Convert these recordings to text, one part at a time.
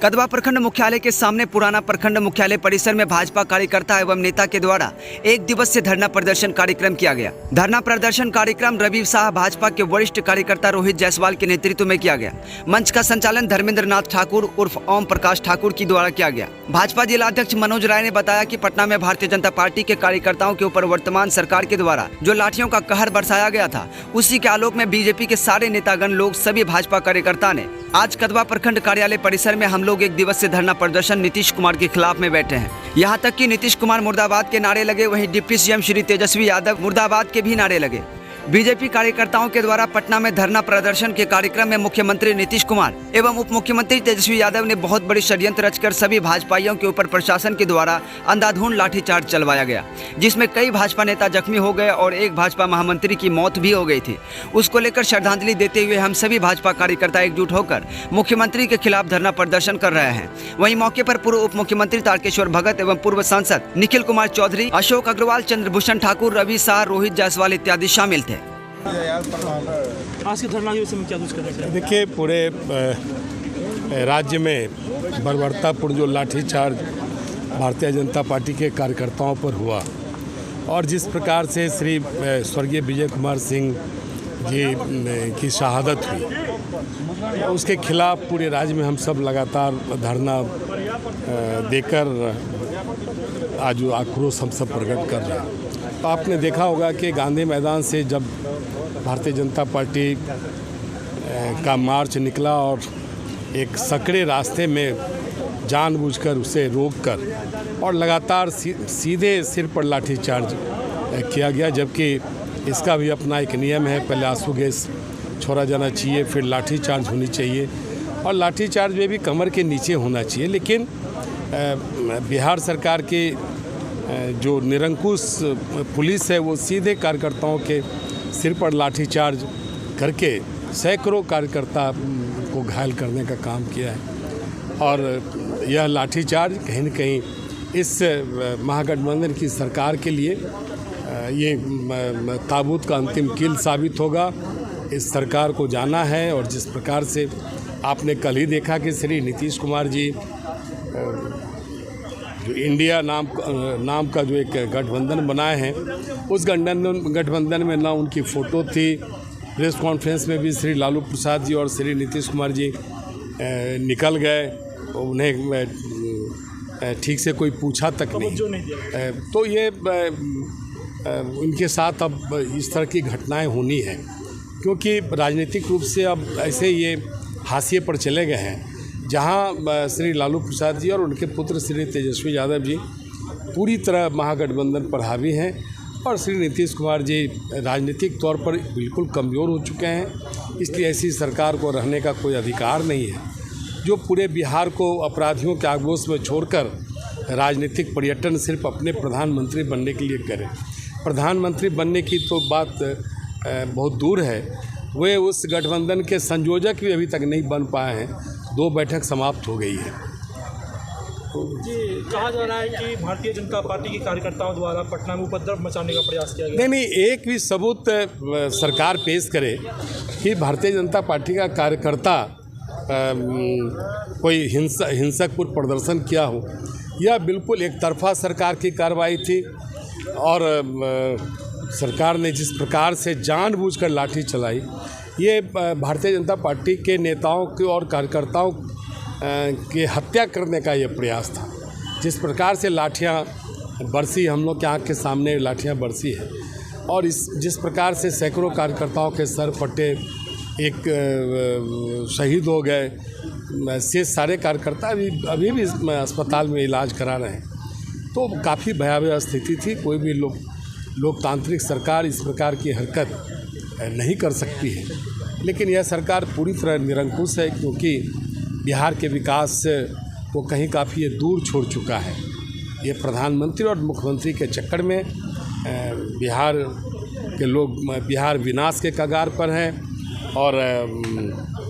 कदवा प्रखंड मुख्यालय के सामने पुराना प्रखंड मुख्यालय परिसर में भाजपा कार्यकर्ता एवं नेता के द्वारा एक दिवसीय धरना प्रदर्शन कार्यक्रम किया गया। धरना प्रदर्शन कार्यक्रम रवि शाह भाजपा के वरिष्ठ कार्यकर्ता रोहित जायसवाल के नेतृत्व में किया गया। मंच का संचालन धर्मेंद्र नाथ ठाकुर उर्फ ओम प्रकाश ठाकुर की द्वारा किया गया। भाजपा जिला अध्यक्ष मनोज राय ने बताया कि पटना में भारतीय जनता पार्टी के कार्यकर्ताओं के ऊपर वर्तमान सरकार के द्वारा जो लाठियों का कहर बरसाया गया था, उसी के आलोक में बीजेपी के सारे नेतागण लोग सभी भाजपा कार्यकर्ता ने आज कदवा प्रखंड कार्यालय परिसर में हम लोग एक दिवसीय धरना प्रदर्शन नीतीश कुमार के खिलाफ में बैठे हैं। यहां तक कि नीतीश कुमार मुर्दाबाद के नारे लगे, वहीं डिप्टी सीएम श्री तेजस्वी यादव मुर्दाबाद के भी नारे लगे। बीजेपी कार्यकर्ताओं के द्वारा पटना में धरना प्रदर्शन के कार्यक्रम में मुख्यमंत्री नीतीश कुमार एवं उप मुख्यमंत्री तेजस्वी यादव ने बहुत बड़ी षड्यंत्र रचकर सभी भाजपाइयों के ऊपर प्रशासन के द्वारा अंधाधुंध लाठीचार्ज चलवाया गया, जिसमें कई भाजपा नेता जख्मी हो गए और एक भाजपा महामंत्री की मौत भी हो गई थी। उसको लेकर श्रद्धांजलि देते हुए हम सभी भाजपा कार्यकर्ता एकजुट होकर मुख्यमंत्री के खिलाफ धरना प्रदर्शन कर रहे हैं। वहीं मौके पर पूर्व उप मुख्यमंत्री तारकेश्वर भगत एवं पूर्व सांसद निखिल कुमार चौधरी, अशोक अग्रवाल, चंद्रभूषण ठाकुर, रवि शाह, रोहित जायसवाल इत्यादि शामिल थे। आज के धरना के विषय में क्या कुछ करना चाहिए? देखिए, पूरे राज्य में बर्बरतापूर्ण जो लाठीचार्ज भारतीय जनता पार्टी के कार्यकर्ताओं पर हुआ और जिस प्रकार से श्री स्वर्गीय विजय कुमार सिंह जी की शहादत हुई, उसके खिलाफ पूरे राज्य में हम सब लगातार धरना देकर आज आक्रोश हम सब प्रकट कर रहे हैं। तो आपने देखा होगा कि गांधी मैदान से जब भारतीय जनता पार्टी का मार्च निकला और एक सकड़े रास्ते में जानबूझकर उसे रोककर और लगातार सीधे सिर पर लाठीचार्ज किया गया, जबकि इसका भी अपना एक नियम है, पहले आंसू गैस छोड़ा जाना चाहिए, फिर लाठीचार्ज होनी चाहिए और लाठीचार्ज में भी कमर के नीचे होना चाहिए। लेकिन बिहार सरकार की जो निरंकुश पुलिस है वो सीधे कार्यकर्ताओं के सिर पर लाठीचार्ज करके सैकड़ों कार्यकर्ता को घायल करने का काम किया है और यह लाठीचार्ज कहीं न कहीं इस महागठबंधन की सरकार के लिए ये ताबूत का अंतिम कील साबित होगा। इस सरकार को जाना है और जिस प्रकार से आपने कल ही देखा कि श्री नीतीश कुमार जी जो इंडिया नाम का जो एक गठबंधन बनाए हैं, उस गठबंधन में ना उनकी फ़ोटो थी। प्रेस कॉन्फ्रेंस में भी श्री लालू प्रसाद जी और श्री नीतीश कुमार जी निकल गए, उन्हें ठीक से कोई पूछा तक नहीं। तो ये उनके साथ अब इस तरह की घटनाएं होनी है, क्योंकि राजनीतिक रूप से अब ऐसे ये हाशिए पर चले गए हैं, जहां श्री लालू प्रसाद जी और उनके पुत्र श्री तेजस्वी यादव जी पूरी तरह महागठबंधन पर हावी हैं और श्री नीतीश कुमार जी राजनीतिक तौर पर बिल्कुल कमज़ोर हो चुके हैं। इसलिए ऐसी सरकार को रहने का कोई अधिकार नहीं है जो पूरे बिहार को अपराधियों के आगोश में छोड़कर राजनीतिक पर्यटन सिर्फ अपने प्रधानमंत्री बनने के लिए करे। प्रधानमंत्री बनने की तो बात बहुत दूर है, वे उस गठबंधन के संयोजक भी अभी तक नहीं बन पाए हैं। 2 बैठक समाप्त हो गई है। जी, कहा जा रहा है कि भारतीय जनता पार्टी के कार्यकर्ताओं द्वारा पटना में उपद्रव मचाने का प्रयास किया गया। नहीं, एक भी सबूत सरकार पेश करे कि भारतीय जनता पार्टी का कार्यकर्ता कोई हिंसकपूर्ण प्रदर्शन किया हो। यह बिल्कुल एक तरफा सरकार की कार्रवाई थी और सरकार ने जिस प्रकार से जानबूझकर लाठी चलाई, ये भारतीय जनता पार्टी के नेताओं के और कार्यकर्ताओं की हत्या करने का ये प्रयास था। जिस प्रकार से लाठियाँ बरसी, हम लोग के आँख के सामने लाठियाँ बरसी है और जिस प्रकार से सैकड़ों कार्यकर्ताओं के सर फटे, एक शहीद हो गए, से सारे कार्यकर्ता अभी भी अस्पताल में इलाज करा रहे हैं। तो काफ़ी भयावह स्थिति थी। कोई भी लोकतांत्रिक सरकार इस प्रकार की हरकत नहीं कर सकती है, लेकिन यह सरकार पूरी तरह निरंकुश है, क्योंकि बिहार के विकास को कहीं काफ़ी दूर छोड़ चुका है। ये प्रधानमंत्री और मुख्यमंत्री के चक्कर में बिहार के लोग बिहार विनाश के कगार पर हैं और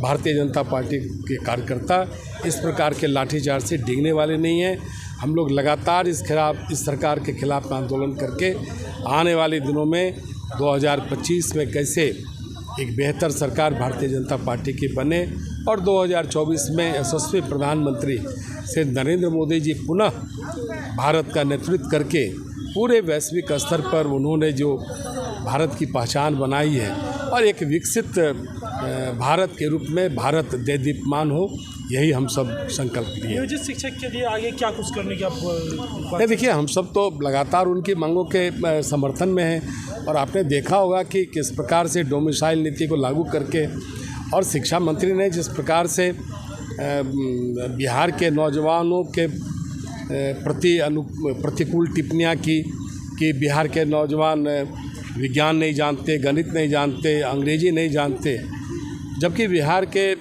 भारतीय जनता पार्टी के कार्यकर्ता इस प्रकार के लाठीचार्ज से डिगने वाले नहीं हैं। हम लोग लगातार इस सरकार के खिलाफ आंदोलन करके आने वाले दिनों में 2025 में कैसे एक बेहतर सरकार भारतीय जनता पार्टी की बने और 2024 में यशस्वी प्रधानमंत्री से नरेंद्र मोदी जी पुनः भारत का नेतृत्व करके पूरे वैश्विक स्तर पर उन्होंने जो भारत की पहचान बनाई है और एक विकसित भारत के रूप में भारत देदीप्यमान हो, यही हम सब संकल्प लिए। नियोजित शिक्षक के लिए आगे क्या कुछ करने की आप नहीं, देखिए हम सब तो लगातार उनकी मांगों के समर्थन में हैं और आपने देखा होगा कि किस प्रकार से डोमिसाइल नीति को लागू करके और शिक्षा मंत्री ने जिस प्रकार से बिहार के नौजवानों के प्रति प्रतिकूल टिप्पणियाँ की कि बिहार के नौजवान विज्ञान नहीं जानते, गणित नहीं जानते, अंग्रेजी नहीं जानते, जबकि बिहार के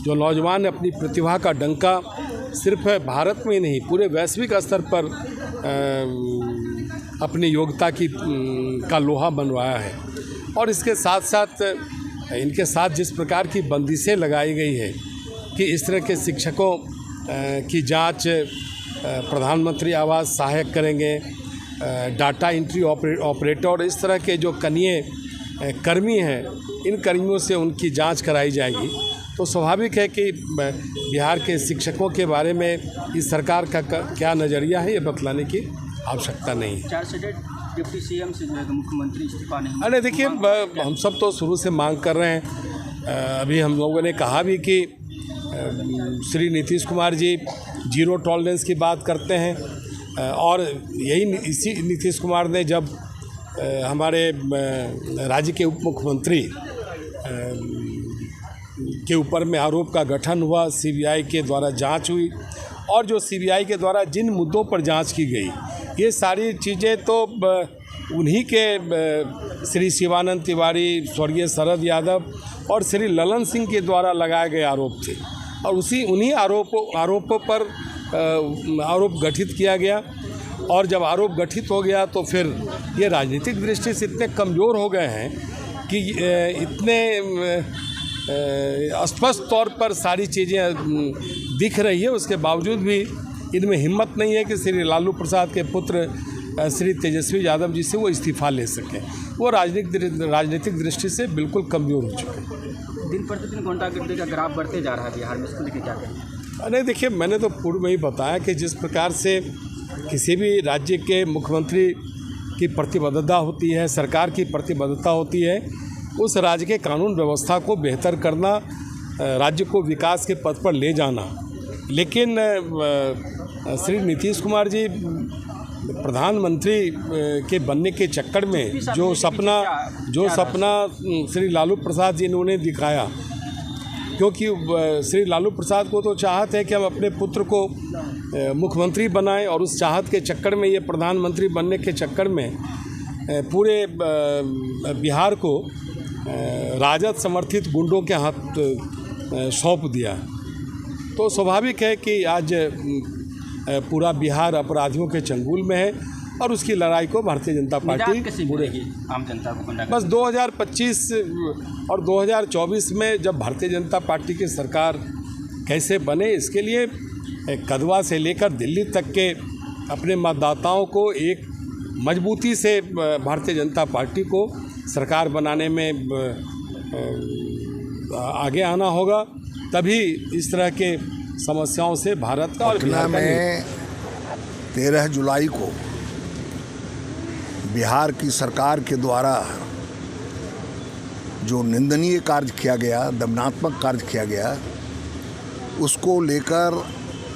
जो नौजवान अपनी प्रतिभा का डंका सिर्फ भारत में ही नहीं पूरे वैश्विक स्तर पर अपनी योग्यता का लोहा बनवाया है। और इसके साथ साथ इनके साथ जिस प्रकार की बंदिशें लगाई गई है कि इस तरह के शिक्षकों की जांच प्रधानमंत्री आवास सहायक करेंगे, डाटा एंट्री ऑपरेटर और इस तरह के जो कनीय कर्मी हैं, इन कर्मियों से उनकी जांच कराई जाएगी, तो स्वाभाविक है कि बिहार के शिक्षकों के बारे में इस सरकार का क्या नज़रिया है ये बतलाने की आवश्यकता नहीं है। 4 से डिप्टी सीएम से जो है मुख्यमंत्री इस्तीफा नहीं। अरे देखिए, हम सब तो शुरू से मांग कर रहे हैं। अभी हम लोगों ने कहा भी कि श्री नीतीश कुमार जी जीरो टॉलरेंस की बात करते हैं और यही इसी नीतीश कुमार ने जब हमारे राज्य के उप मुख्यमंत्री के ऊपर में आरोप का गठन हुआ, सीबीआई के द्वारा जांच हुई और जो सीबीआई के द्वारा जिन मुद्दों पर जांच की गई, ये सारी चीज़ें तो उन्हीं के श्री शिवानंद तिवारी, स्वर्गीय शरद यादव और श्री ललन सिंह के द्वारा लगाए गए आरोप थे और उन्हीं आरोपों पर आरोप गठित किया गया। और जब आरोप गठित हो गया तो फिर ये राजनीतिक दृष्टि से इतने कमज़ोर हो गए हैं कि इतने स्पष्ट तौर पर सारी चीज़ें दिख रही है, उसके बावजूद भी इनमें हिम्मत नहीं है कि श्री लालू प्रसाद के पुत्र श्री तेजस्वी यादव जी से वो इस्तीफ़ा ले सकें। वो राजनीतिक दृष्टि से बिल्कुल कमज़ोर हो चुके हैं। दिन प्रतिदिन गुंडागर्दी का ग्राफ बढ़ते जा रहा है बिहार में, इसको लेकर क्या कहें? नहीं, देखिए, मैंने तो पूर्व में ही बताया कि जिस प्रकार से किसी भी राज्य के मुख्यमंत्री की प्रतिबद्धता होती है, सरकार की प्रतिबद्धता होती है, उस राज्य के कानून व्यवस्था को बेहतर करना, राज्य को विकास के पथ पर ले जाना। लेकिन श्री नीतीश कुमार जी प्रधानमंत्री के बनने के चक्कर में जो सपना श्री लालू प्रसाद जी ने उन्हें दिखाया, क्योंकि श्री लालू प्रसाद को तो चाहत है कि हम अपने पुत्र को मुख्यमंत्री बनाएं और उस चाहत के चक्कर में, ये प्रधानमंत्री बनने के चक्कर में पूरे बिहार को राजद समर्थित गुंडों के हाथ सौंप दिया। तो स्वाभाविक है कि आज पूरा बिहार अपराधियों के चंगुल में है और उसकी लड़ाई को भारतीय जनता पार्टी पूरे आम जनता को बस 2025 और 2024 में जब भारतीय जनता पार्टी की सरकार कैसे बने, इसके लिए कदवा से लेकर दिल्ली तक के अपने मतदाताओं को एक मजबूती से भारतीय जनता पार्टी को सरकार बनाने में आगे आना होगा, तभी इस तरह के समस्याओं से भारत का और पटना में 13 जुलाई को बिहार की सरकार के द्वारा जो निंदनीय कार्य किया गया, दमनात्मक कार्य किया गया, उसको लेकर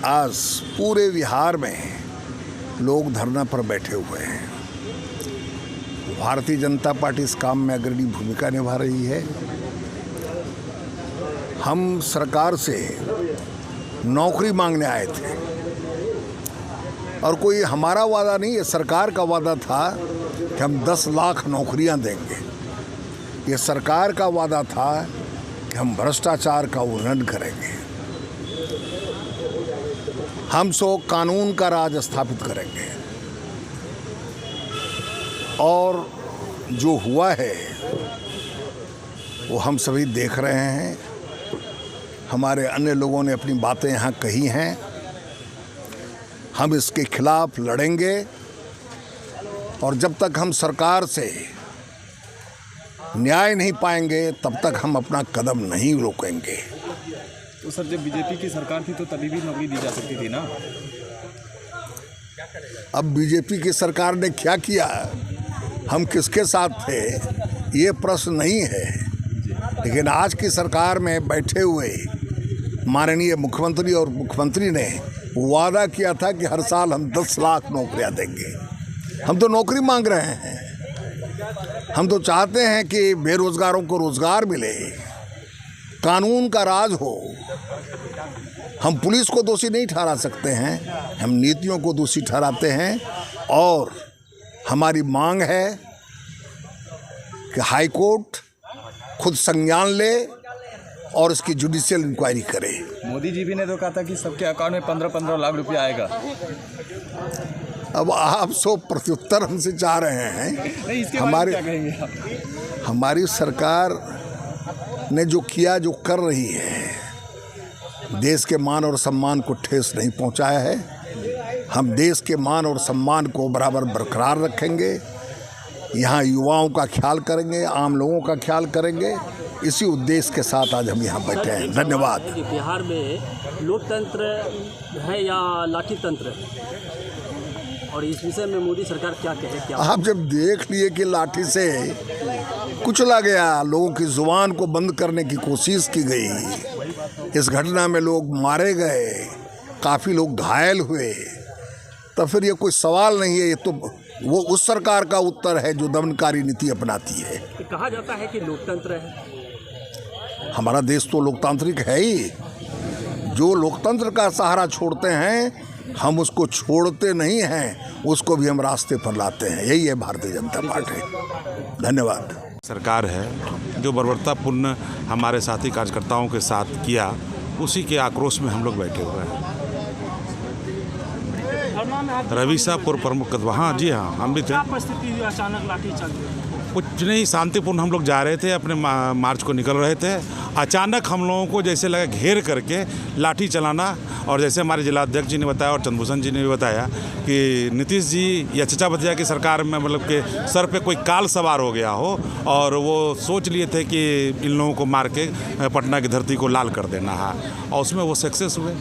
आज पूरे बिहार में लोग धरना पर बैठे हुए हैं। भारतीय जनता पार्टी इस काम में अग्रणी भूमिका निभा रही है। हम सरकार से नौकरी मांगने आए थे और कोई हमारा वादा नहीं, ये सरकार का वादा था कि हम 10 लाख नौकरियां देंगे। ये सरकार का वादा था कि हम भ्रष्टाचार का उन्मूलन करेंगे, हम कानून का राज स्थापित करेंगे। और जो हुआ है वो हम सभी देख रहे हैं। हमारे अन्य लोगों ने अपनी बातें यहाँ कही हैं। हम इसके खिलाफ लड़ेंगे और जब तक हम सरकार से न्याय नहीं पाएंगे तब तक हम अपना कदम नहीं रोकेंगे। तो सर, जब बीजेपी की सरकार थी तो तभी भी नौकरी दी जा सकती थी ना। अब बीजेपी की सरकार ने क्या किया, हम किसके साथ थे, ये प्रश्न नहीं है। लेकिन आज की सरकार में बैठे हुए माननीय मुख्यमंत्री और मुख्यमंत्री ने वादा किया था कि हर साल हम 10 लाख नौकरियां देंगे। हम तो नौकरी मांग रहे हैं। हम तो चाहते हैं कि बेरोजगारों को रोजगार मिले, कानून का राज हो। हम पुलिस को दोषी नहीं ठहरा सकते हैं, हम नीतियों को दोषी ठहराते हैं। और हमारी मांग है कि हाई कोर्ट खुद संज्ञान ले और इसकी जुडिशियल इंक्वायरी करे। मोदी जी भी ने तो कहा था कि सबके अकाउंट में 15-15 लाख रुपया आएगा। अब आप सो प्रत्युत्तर हमसे चाह रहे हैं। नहीं, इसके बारे में क्या कहेंगे आप? हमारी सरकार ने जो किया, जो कर रही है, देश के मान और सम्मान को ठेस नहीं पहुंचाया है। हम देश के मान और सम्मान को बराबर बरकरार रखेंगे। यहाँ युवाओं का ख्याल करेंगे, आम लोगों का ख्याल करेंगे। इसी उद्देश्य के साथ आज हम यहाँ बैठे हैं। धन्यवाद। बिहार में लोकतंत्र है या लाठी तंत्र, और इस विषय में मोदी सरकार क्या कहे? क्या आप जब देख लिए कि लाठी से कुचला गया, लोगों की जुबान को बंद करने की कोशिश की गई, इस घटना में लोग मारे गए, काफ़ी लोग घायल हुए, तो फिर ये कोई सवाल नहीं है। ये तो वो उस सरकार का उत्तर है जो दमनकारी नीति अपनाती है। कहा जाता है कि लोकतंत्र है। हमारा देश तो लोकतांत्रिक है ही। जो लोकतंत्र का सहारा छोड़ते हैं, हम उसको छोड़ते नहीं हैं, उसको भी हम रास्ते पर लाते हैं। यही है भारतीय जनता पार्टी। धन्यवाद। सरकार है जो बर्बरतापूर्ण हमारे साथी कार्यकर्ताओं के साथ किया, उसी के आक्रोश में हम लोग बैठे हुए हैं। रवि साहब पूर्व प्रमुख कदवा, हाँ जी हाँ, हम भी थे। परिस्थिति अचानक लाठी चल रही, कुछ नहीं, शांतिपूर्ण हम लोग जा रहे थे, अपने मार्च को निकल रहे थे। अचानक हम लोगों को जैसे लगा घेर करके लाठी चलाना, और जैसे हमारे जिलाध्यक्ष जी ने बताया और चंद्रभूषण जी ने भी बताया कि नीतीश जी या चचा भतीजा की सरकार में मतलब के सर पे कोई काल सवार हो गया हो, और वो सोच लिए थे कि इन लोगों को मार के पटना की धरती को लाल कर देना है, और उसमें वो सक्सेस हुए।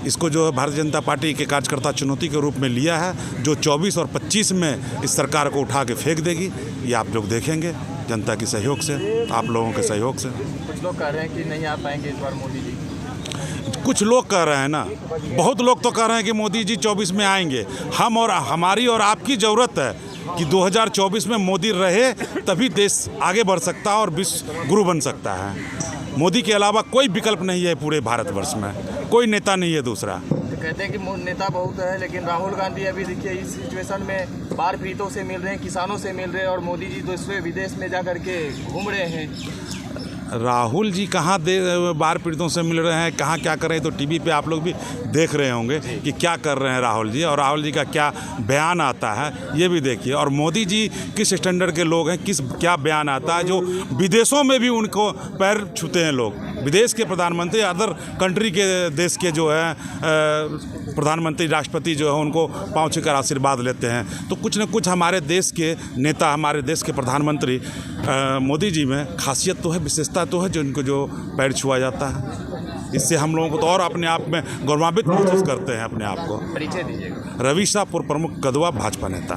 इसको जो भारतीय जनता पार्टी के कार्यकर्ता चुनौती के रूप में लिया है, जो 24 और 25 में इस सरकार को उठा के फेंक देगी, ये आप लोग देखेंगे जनता के सहयोग से, आप लोगों के सहयोग से। कुछ लोग कह रहे हैं कि नहीं आ पाएंगे इस बार मोदी जी। कुछ लोग कह रहे हैं ना, बहुत लोग तो कह रहे हैं कि मोदी जी 24 में आएंगे। हम और हमारी और आपकी ज़रूरत है कि 2024 में मोदी रहे, तभी देश आगे बढ़ सकता है और विश्व गुरु बन सकता है। मोदी के अलावा कोई विकल्प नहीं है पूरे भारतवर्ष में, कोई नेता नहीं है दूसरा। तो कहते हैं कि नेता बहुत है, लेकिन राहुल गांधी अभी देखिए इस सिचुएशन में बाढ़ पीड़ितों से मिल रहे हैं, किसानों से मिल रहे हैं, और मोदी जी दूसरे विदेश में जा करके घूम रहे हैं। राहुल जी कहाँ बाढ़ पीड़ितों से मिल रहे हैं, कहाँ क्या कर रहे हैं, तो टीवी पे आप लोग भी देख रहे होंगे कि क्या कर रहे हैं राहुल जी, और राहुल जी का क्या बयान आता है ये भी देखिए। और मोदी जी किस स्टैंडर्ड के लोग हैं, क्या बयान आता है, जो विदेशों में भी उनको पैर छूते हैं लोग। विदेश के प्रधानमंत्री, अदर कंट्री के देश के जो है प्रधानमंत्री, राष्ट्रपति जो है, उनको पाँव छूकर आशीर्वाद लेते हैं। तो कुछ न कुछ हमारे देश के नेता, हमारे देश के प्रधानमंत्री मोदी जी में खासियत तो है, विशेषता तो है, जो इनको जो पैर छुआ जाता है। इससे हम लोगों को तो और अपने आप में गौरवान्वित महसूस करते हैं अपने आप को। परिचय दीजिएगा। रवि साहब पूर्व प्रमुख कदवा, भाजपा नेता।